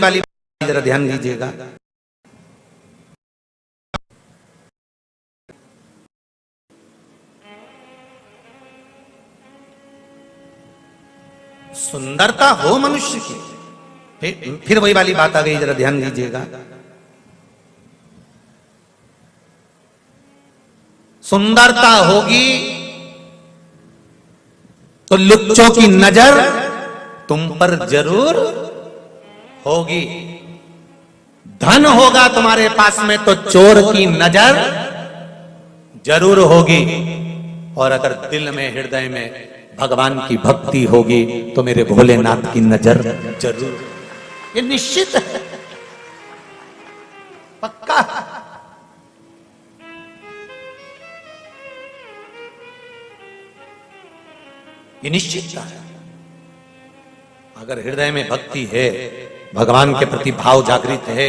वाली जरा ध्यान दीजिएगा। सुंदरता हो मनुष्य की, फिर वही वाली बात आ गई, जरा ध्यान दीजिएगा। सुंदरता होगी तो लुच्चों की नजर तुम पर जरूर होगी। धन होगा तुम्हारे पास में तो चोर की नजर जरूर होगी। और अगर दिल में, हृदय में भगवान की भक्ति होगी तो मेरे भोलेनाथ की नजर जरूर, ये निश्चित है, पक्का। ये निश्चितता है। अगर हृदय में भक्ति है, भगवान के प्रति भाव जागृत है,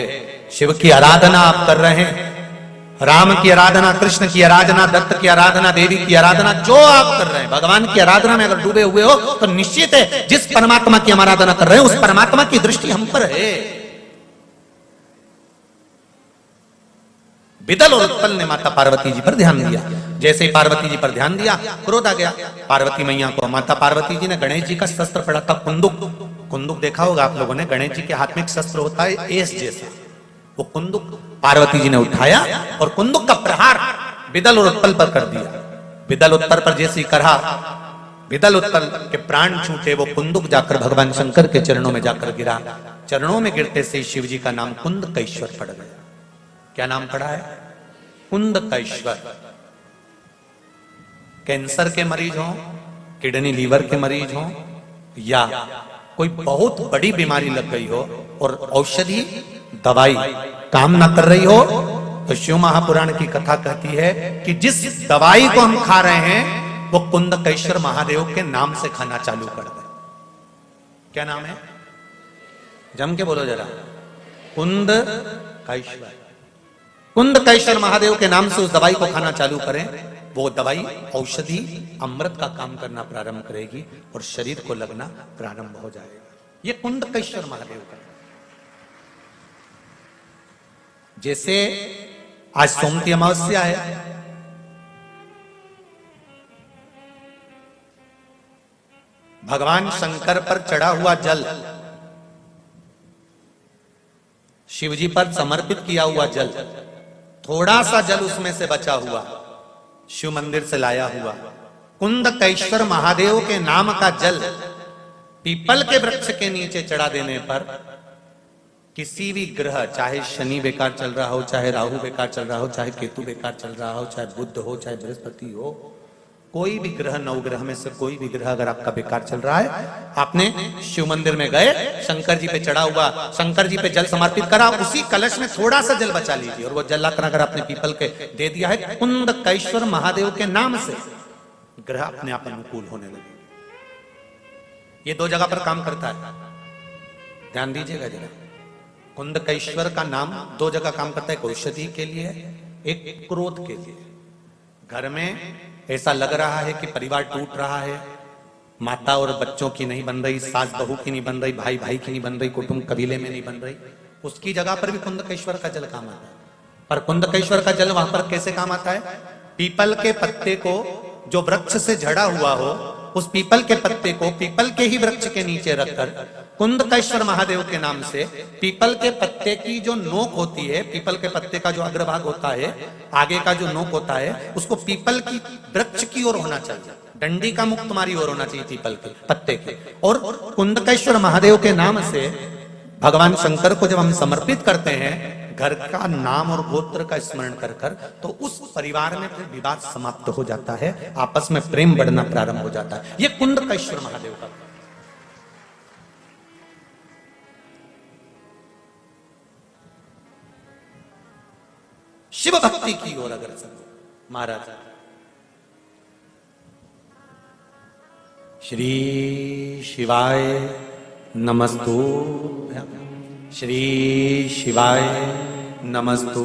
शिव की आराधना आप कर रहे हैं, राम की आराधना, कृष्ण की आराधना, दत्त की आराधना, देवी की आराधना, जो आप कर रहे हैं, भगवान की आराधना में अगर डूबे हुए हो तो निश्चित है जिस परमात्मा की हम आराधना कर रहे हैं उस परमात्मा की दृष्टि हम पर है। विदल और उत्पल ने माता पार्वती जी पर ध्यान दिया। जैसे ही पार्वती जी पर ध्यान दिया, क्रोध आ गया पार्वती मैया को। माता पार्वती जी ने गणेश जी का शस्त्र पड़ा था, कुंदुक। कुंदुक देखा होगा आप लोगों ने, गणेश जी के हाथ में एक शस्त्र होता है एस जैसा, वो कुंदुक पार्वती जी ने उठाया और कुंदुक का प्रहार विदल और उत्पल पर कर दिया। विदल उत्पल पर जैसे ही करा, विदल उत्पल के प्राण छूटे, वो कुंदुक जाकर भगवान शंकर के चरणों में जाकर गिरा। चरणों में गिरते से शिव जी का नाम कुंदकेश्वर पड़ गया। क्या नाम पड़ा है? कुंदकेश्वर। कैंसर के मरीज हो, किडनी लीवर के मरीज हो, या कोई बहुत बड़ी बीमारी लग गई हो और औषधि दवाई काम ना कर रही हो, तो शिव महापुराण की कथा कहती है कि जिस दवाई को हम खा रहे हैं वो कुंदकेश्वर महादेव के नाम से खाना चालू कर दे। क्या नाम है? जम के बोलो जरा। कुंदकेश्वर। कुंदकेश्वर महादेव के नाम से उस दवाई को खाना चालू करें, वो दवाई औषधि अमृत का काम करना प्रारंभ करेगी और शरीर को लगना प्रारंभ हो जाएगा। ये कुंदकेश्वर महादेव का। जैसे आज सोमती अमावस्या है, भगवान शंकर पर चढ़ा हुआ जल, शिवजी पर समर्पित किया हुआ जल, थोड़ा सा जल उसमें से बचा हुआ, शिव मंदिर से लाया हुआ कुंदकेश्वर महादेव के नाम का जल पीपल के वृक्ष के नीचे चढ़ा देने पर किसी भी ग्रह, चाहे शनि बेकार चल रहा हो, चाहे राहु बेकार चल रहा हो, चाहे केतु बेकार चल रहा हो, चाहे बुध हो, चाहे बृहस्पति हो, कोई भी ग्रह, नवग्रह में से कोई भी ग्रह अगर आपका बेकार चल रहा है, आपने शिव मंदिर में गए, शंकर जी पे चढ़ा हुआ, शंकर जी पे जल समर्पित करा, उसी कलश में थोड़ा सा जल बचा लीजिए और वो जल लाकर अगर आपने पीपल के दे दिया है कुंदकेश्वर महादेव के नाम से, ग्रह अपने आप अनुकूल होने लगे। ये दो जगह पर काम करता है, ध्यान दीजिएगा जरा। कुंदकेश्वर का नाम दो जगह काम करता है, एक औषधि के लिए, एक क्रोध के लिए। घर में ऐसा लग रहा है कि परिवार टूट रहा है, माता और बच्चों की नहीं बन रही, सास बहू की नहीं बन रही, भाई भाई की नहीं बन रही, कुटुंब कबीले में नहीं बन रही, उसकी जगह पर भी कुंदकेश्वर का जल काम आता है। पर कुंदकेश्वर का जल वहां पर कैसे काम आता है? पीपल के पत्ते को जो वृक्ष से झड़ा हुआ हो, उस पीपल के पत्ते को पीपल के ही वृक्ष के नीचे रखकर कुंदकेश्वर महादेव के नाम से पीपल के पत्ते की जो नोक होती है, पीपल के पत्ते का जो अग्रभाग होता है, आगे का जो नोक होता है, उसको पीपल की वृक्ष की ओर होना चाहिए, डंडी का मुख तुम्हारी ओर होना चाहिए, पीपल के पत्ते के। और कुंदकेश्वर महादेव के नाम से भगवान शंकर को जब हम समर्पित करते हैं, घर का नाम और गोत्र का स्मरण कर कर, तो उस परिवार में फिर विवाद समाप्त हो जाता है, आपस में प्रेम बढ़ना प्रारंभ हो जाता है। ये कुंदकेश्वर महादेव का। शिव भक्ति की ओर अग्रसर महाराज। श्री शिवाय नमस्तु, श्री शिवाय नमस्तु।